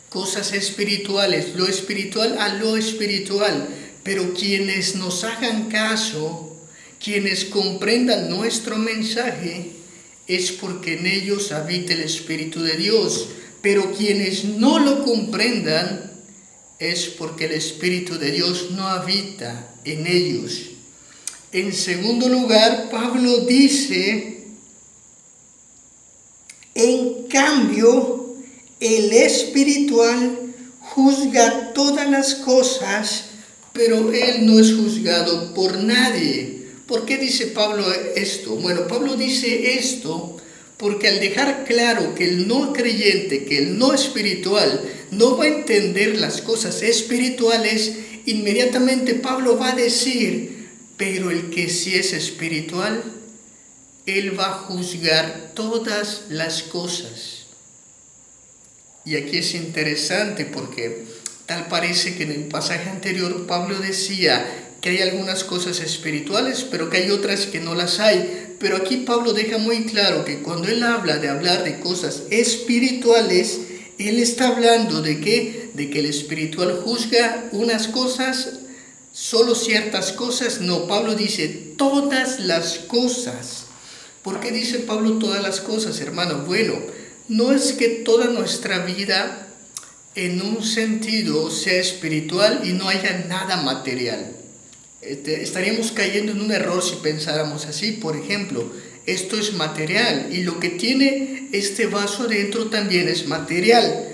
cosas espirituales, lo espiritual a lo espiritual, pero quienes nos hagan caso, quienes comprendan nuestro mensaje, es porque en ellos habita el Espíritu de Dios. Pero quienes no lo comprendan, es porque el Espíritu de Dios no habita en ellos. En segundo lugar, Pablo dice, en cambio, el espiritual juzga todas las cosas, pero él no es juzgado por nadie. ¿Por qué dice Pablo esto? Bueno, Pablo dice esto porque al dejar claro que el no creyente, que el no espiritual, no va a entender las cosas espirituales, inmediatamente Pablo va a decir, pero el que sí es espiritual, él va a juzgar todas las cosas. Y aquí es interesante porque tal parece que en el pasaje anterior Pablo decía que hay algunas cosas espirituales, pero que hay otras que no las hay. Pero aquí Pablo deja muy claro que cuando él habla de cosas espirituales, él está hablando de ¿qué? De que el espiritual juzga unas cosas, solo ciertas cosas. No, Pablo dice todas las cosas. ¿Por qué dice Pablo todas las cosas, hermano? Bueno, no es que toda nuestra vida en un sentido sea espiritual y no haya nada material. Estaríamos cayendo en un error si pensáramos así. Por ejemplo, esto es material y lo que tiene este vaso dentro también es material.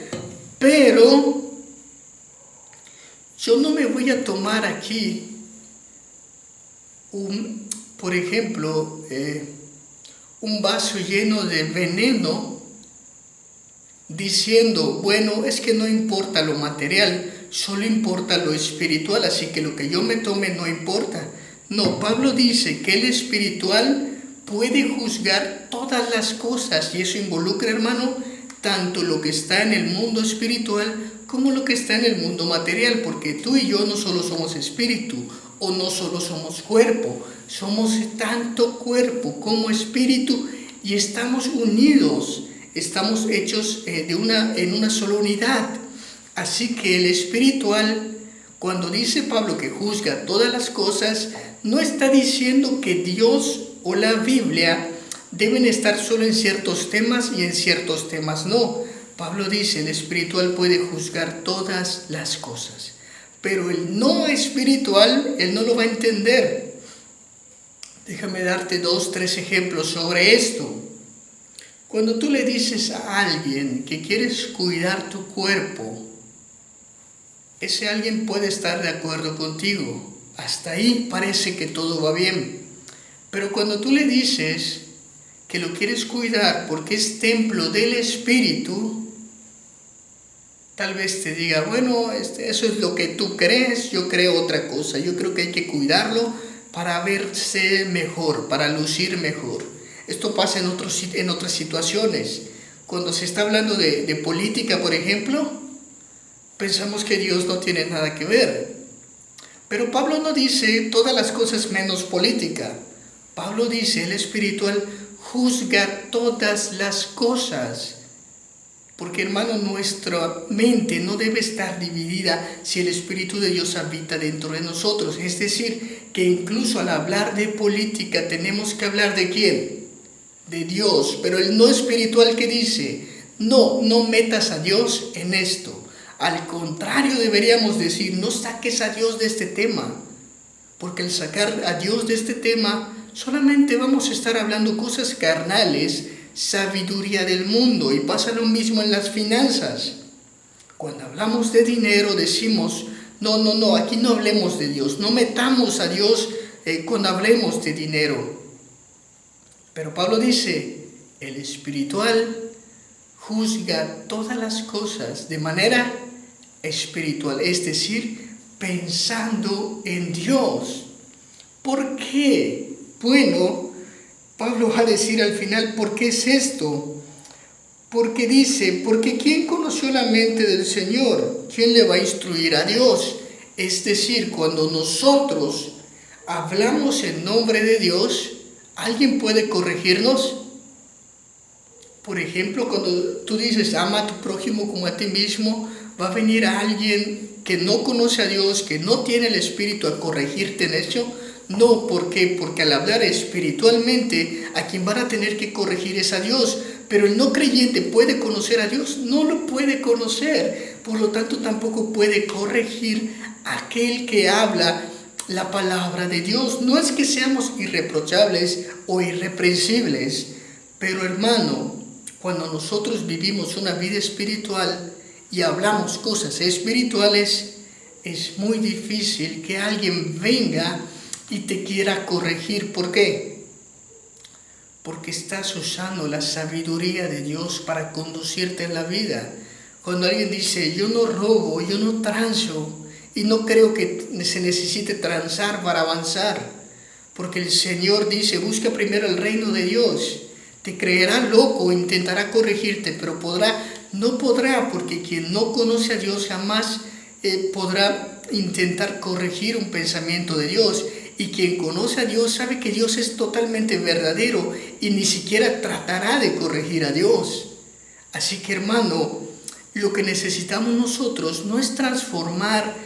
Pero yo no me voy a tomar aquí, por ejemplo, un vaso lleno de veneno diciendo, bueno, es que no importa lo material, solo importa lo espiritual, así que lo que yo me tome no importa. No, Pablo dice que el espiritual puede juzgar todas las cosas y eso involucra, hermano, tanto lo que está en el mundo espiritual como lo que está en el mundo material, porque tú y yo no solo somos espíritu o no solo somos cuerpo, somos tanto cuerpo como espíritu y estamos unidos, estamos hechos en una sola unidad. Así que el espiritual, cuando dice Pablo que juzga todas las cosas, no está diciendo que Dios o la Biblia deben estar solo en ciertos temas y en ciertos temas no. Pablo dice, el espiritual puede juzgar todas las cosas, pero el no espiritual, él no lo va a entender. Déjame darte 2, 3 ejemplos sobre esto. Cuando tú le dices a alguien que quieres cuidar tu cuerpo, ese alguien puede estar de acuerdo contigo. Hasta ahí parece que todo va bien. Pero cuando tú le dices que lo quieres cuidar porque es templo del Espíritu, tal vez te diga, bueno, eso es lo que tú crees, yo creo otra cosa. Yo creo que hay que cuidarlo para verse mejor, para lucir mejor. Esto pasa en otras situaciones. Cuando se está hablando de política, por ejemplo, pensamos que Dios no tiene nada que ver. Pero Pablo no dice todas las cosas menos política. Pablo dice, el espiritual juzga todas las cosas. Porque, hermano, nuestra mente no debe estar dividida si el Espíritu de Dios habita dentro de nosotros. Es decir, que incluso al hablar de política tenemos que hablar ¿de quién? De Dios. Pero el no espiritual que dice, no metas a Dios en esto. Al contrario, deberíamos decir, no saques a Dios de este tema, porque al sacar a Dios de este tema, solamente vamos a estar hablando cosas carnales, sabiduría del mundo, y pasa lo mismo en las finanzas. Cuando hablamos de dinero decimos, no, aquí no hablemos de Dios, no metamos a Dios cuando hablemos de dinero. Pero Pablo dice, el espiritual juzga todas las cosas de manera espiritual, es decir, pensando en Dios. ¿Por qué? Bueno, Pablo va a decir al final, ¿por qué es esto? Porque dice, porque ¿quién conoció la mente del Señor? ¿Quién le va a instruir a Dios? Es decir, cuando nosotros hablamos en nombre de Dios, ¿alguien puede corregirnos? Por ejemplo, cuando tú dices, ama a tu prójimo como a ti mismo, va a venir alguien que no conoce a Dios, que no tiene el Espíritu a corregirte en eso. No, ¿por qué? Porque al hablar espiritualmente, a quien van a tener que corregir es a Dios. Pero el no creyente puede conocer a Dios, no lo puede conocer. Por lo tanto, tampoco puede corregir a aquel que habla la palabra de Dios. No es que seamos irreprochables o irreprensibles, pero hermano, cuando nosotros vivimos una vida espiritual y hablamos cosas espirituales, es muy difícil que alguien venga y te quiera corregir. ¿Por qué? Porque estás usando la sabiduría de Dios para conducirte en la vida. Cuando alguien dice, yo no robo, yo no transo, y no creo que se necesite transar para avanzar, porque el Señor dice, busca primero el reino de Dios. Te creerá loco, intentará corregirte, pero no podrá, porque quien no conoce a Dios jamás podrá intentar corregir un pensamiento de Dios. Y quien conoce a Dios sabe que Dios es totalmente verdadero y ni siquiera tratará de corregir a Dios. Así que hermano, lo que necesitamos nosotros no es transformar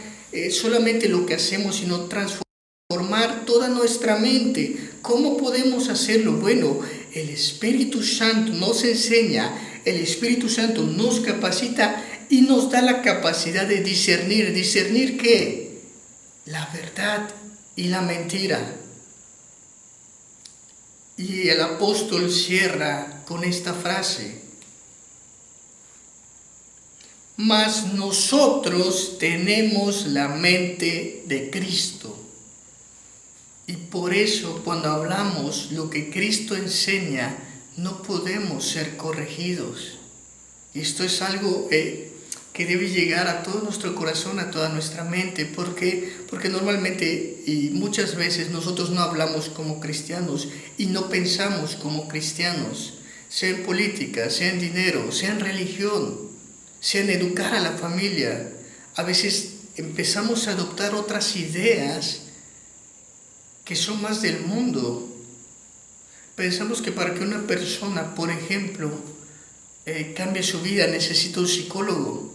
solamente lo que hacemos, sino transformar toda nuestra mente. ¿Cómo podemos hacerlo? Bueno, el Espíritu Santo nos enseña, el Espíritu Santo nos capacita y nos da la capacidad de discernir. ¿Discernir qué? La verdad y la mentira. Y el apóstol cierra con esta frase: mas nosotros tenemos la mente de Cristo. Y por eso cuando hablamos lo que Cristo enseña, no podemos ser corregidos. Y esto es algo que debe llegar a todo nuestro corazón, a toda nuestra mente. ¿Por qué? Porque normalmente y muchas veces nosotros no hablamos como cristianos y no pensamos como cristianos, sea en política, sea en dinero, sea en religión, sea en educar a la familia. A veces empezamos a adoptar otras ideas que son más del mundo. Pensamos que para que una persona, por ejemplo, cambie su vida necesita un psicólogo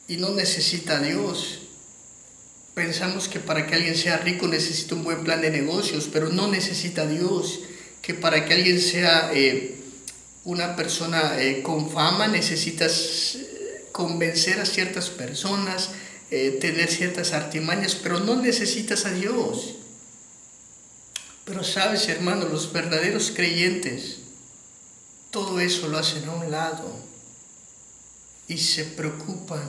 y no necesita a Dios. Pensamos que para que alguien sea rico necesita un buen plan de negocios, pero no necesita a Dios. Que para que alguien sea una persona con fama necesitas convencer a ciertas personas, tener ciertas artimañas, pero no necesitas a Dios. Pero sabes, hermano, los verdaderos creyentes todo eso lo hacen a un lado y se preocupan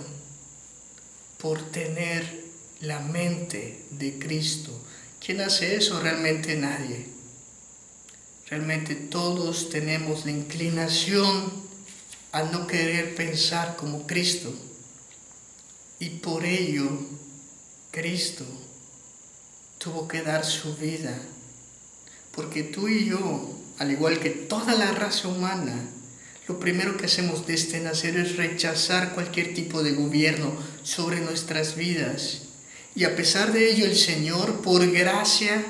por tener la mente de Cristo. ¿Quién hace eso? Realmente nadie. Realmente todos tenemos la inclinación a no querer pensar como Cristo. Y por ello, Cristo tuvo que dar su vida. Porque tú y yo, al igual que toda la raza humana, lo primero que hacemos desde nacer es rechazar cualquier tipo de gobierno sobre nuestras vidas. Y a pesar de ello, el Señor, por gracia,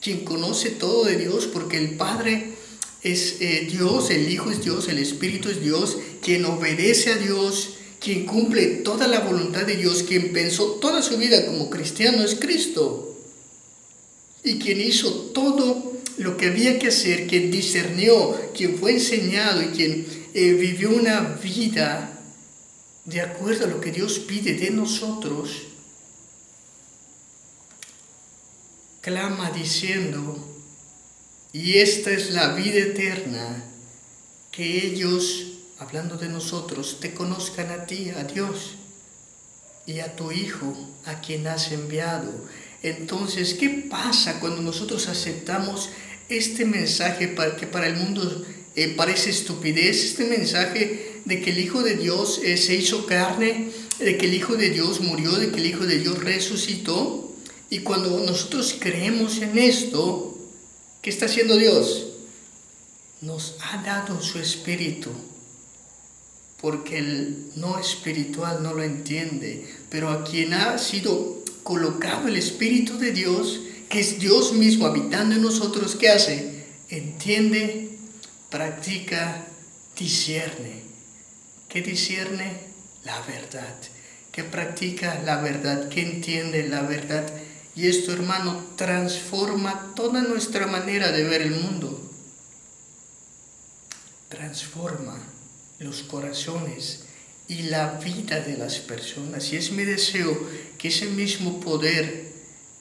quien conoce todo de Dios, porque el Padre es Dios, el Hijo es Dios, el Espíritu es Dios, quien obedece a Dios, quien cumple toda la voluntad de Dios, quien pensó toda su vida como cristiano es Cristo. Y quien hizo todo lo que había que hacer, quien discernió, quien fue enseñado y quien vivió una vida de acuerdo a lo que Dios pide de nosotros, clama diciendo, y esta es la vida eterna, que ellos, hablando de nosotros, te conozcan a ti, a Dios, y a tu Hijo, a quien has enviado. Entonces, ¿qué pasa cuando nosotros aceptamos este mensaje que para el mundo parece estupidez? Este mensaje de que el Hijo de Dios se hizo carne, de que el Hijo de Dios murió, de que el Hijo de Dios resucitó. Y cuando nosotros creemos en esto, ¿qué está haciendo Dios? nos ha dado su espíritu, porque el no espiritual no lo entiende, pero a quien ha sido colocado el Espíritu de Dios, que es Dios mismo habitando en nosotros, ¿qué hace? Entiende, practica, discierne. ¿Qué discierne? La verdad. Que practica la verdad, que entiende la verdad. Y esto, hermano, transforma toda nuestra manera de ver el mundo. Transforma los corazones y la vida de las personas. Y es mi deseo que ese mismo poder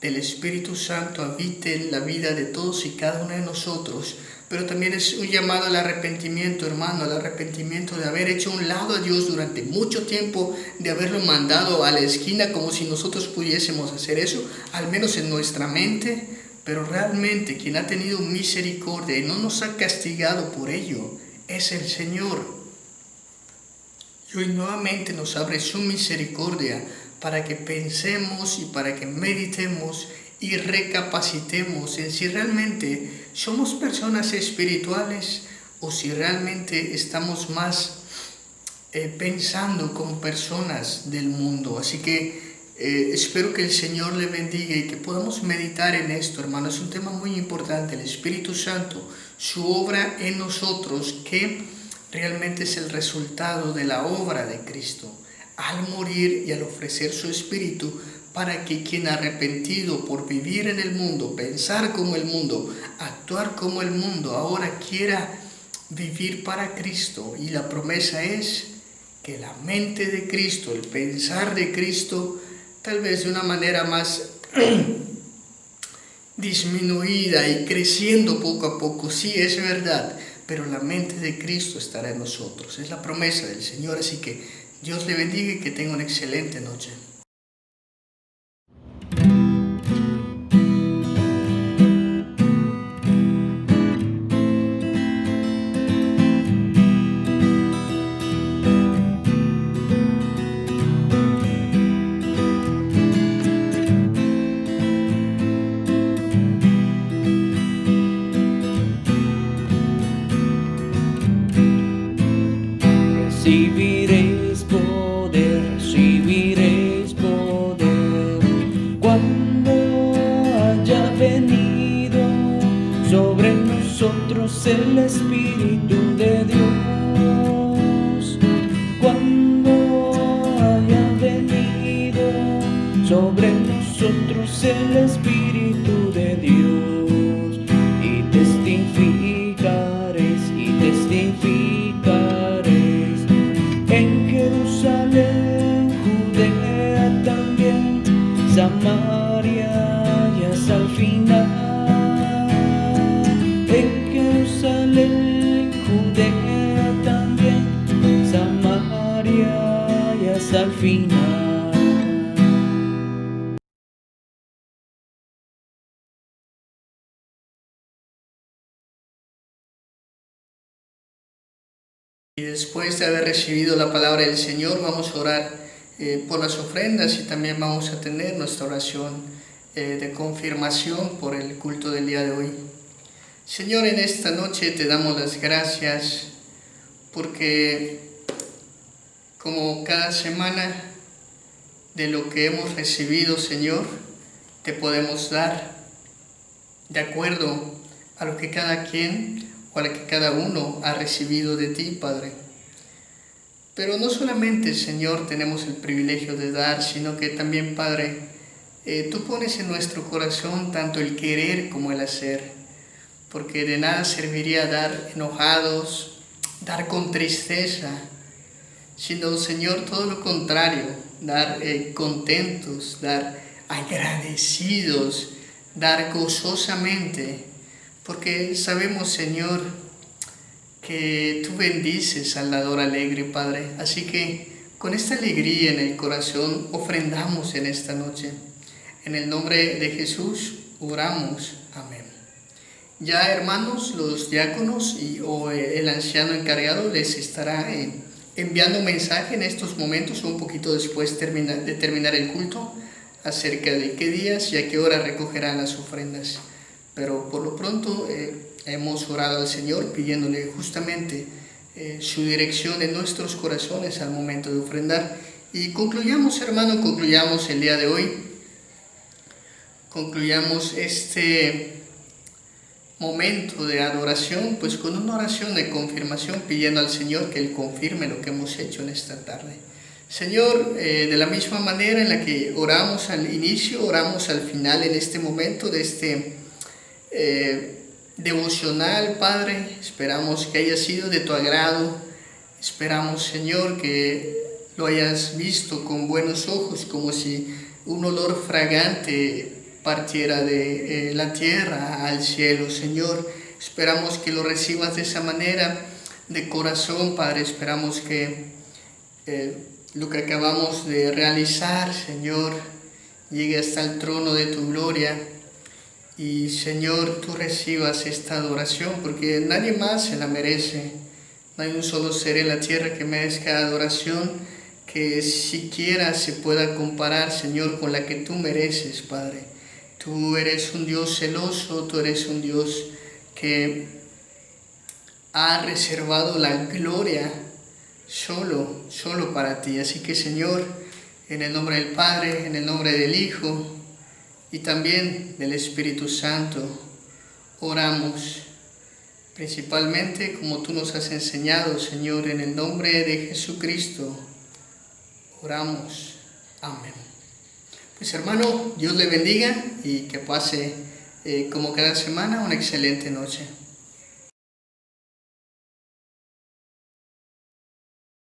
del Espíritu Santo habite en la vida de todos y cada uno de nosotros. Pero también es un llamado al arrepentimiento, hermano, al arrepentimiento de haber hecho a un lado a Dios durante mucho tiempo, de haberlo mandado a la esquina como si nosotros pudiésemos hacer eso, al menos en nuestra mente. Pero realmente quien ha tenido misericordia y no nos ha castigado por ello es el Señor. Y hoy nuevamente nos abre su misericordia para que pensemos y para que meditemos y recapacitemos en si realmente somos personas espirituales o si realmente estamos más pensando como personas del mundo. Así que espero que el Señor le bendiga y que podamos meditar en esto, hermano. Es un tema muy importante, el Espíritu Santo, su obra en nosotros, que realmente es el resultado de la obra de Cristo al morir y al ofrecer su Espíritu, para que quien arrepentido por vivir en el mundo, pensar como el mundo, actuar como el mundo, ahora quiera vivir para Cristo. Y la promesa es que la mente de Cristo, el pensar de Cristo, tal vez de una manera más disminuida y creciendo poco a poco, sí es verdad, pero la mente de Cristo estará en nosotros. Es la promesa del Señor, así que Dios le bendiga y que tenga una excelente noche. Recibiréis poder cuando haya venido sobre nosotros el Espíritu de Dios. Cuando haya venido sobre nosotros el Espíritu de Dios, y testificaréis en Jerusalén, Judea también, Samaria y hasta el final. En Jerusalén, Judea también, Samaria y hasta el final. Y después de haber recibido la palabra del Señor, vamos a orar por las ofrendas y también vamos a tener nuestra oración de confirmación por el culto del día de hoy. Señor, en esta noche te damos las gracias porque como cada semana de lo que hemos recibido, Señor, te podemos dar de acuerdo a lo que cada quien o a lo que cada uno ha recibido de ti, Padre. Pero no solamente, Señor, tenemos el privilegio de dar, sino que también, Padre, tú pones en nuestro corazón tanto el querer como el hacer, porque de nada serviría dar enojados, dar con tristeza, sino, Señor, todo lo contrario, dar contentos, dar agradecidos, dar gozosamente, porque sabemos, Señor, que tú bendices al dador alegre, Padre. Así que con esta alegría en el corazón ofrendamos en esta noche. En el nombre de Jesús oramos. Amén. Ya, hermanos, los diáconos o el anciano encargado les estará enviando un mensaje en estos momentos, un poquito después de terminar el culto, acerca de qué días y a qué hora recogerán las ofrendas. Pero por lo pronto hemos orado al Señor pidiéndole justamente su dirección en nuestros corazones al momento de ofrendar. Y concluyamos, hermano, concluyamos el día de hoy, concluyamos este momento de adoración, pues con una oración de confirmación, pidiendo al Señor que Él confirme lo que hemos hecho en esta tarde. Señor, de la misma manera en la que oramos al inicio, oramos al final en este momento de este devocional, Padre, esperamos que haya sido de tu agrado, esperamos, Señor, que lo hayas visto con buenos ojos, como si un olor fragante partiera de la tierra al cielo, Señor. Esperamos que lo recibas de esa manera, de corazón, Padre. Esperamos que lo que acabamos de realizar, Señor, llegue hasta el trono de tu gloria. Y, Señor, tú recibas esta adoración, porque nadie más se la merece. No hay un solo ser en la tierra que merezca adoración, que siquiera se pueda comparar, Señor, con la que tú mereces, Padre. Tú eres un Dios celoso, tú eres un Dios que ha reservado la gloria solo para ti. Así que, Señor, en el nombre del Padre, en el nombre del Hijo y también del Espíritu Santo, oramos, principalmente como tú nos has enseñado, Señor, en el nombre de Jesucristo, oramos. Amén. Pues, hermano, Dios le bendiga y que pase como cada semana una excelente noche.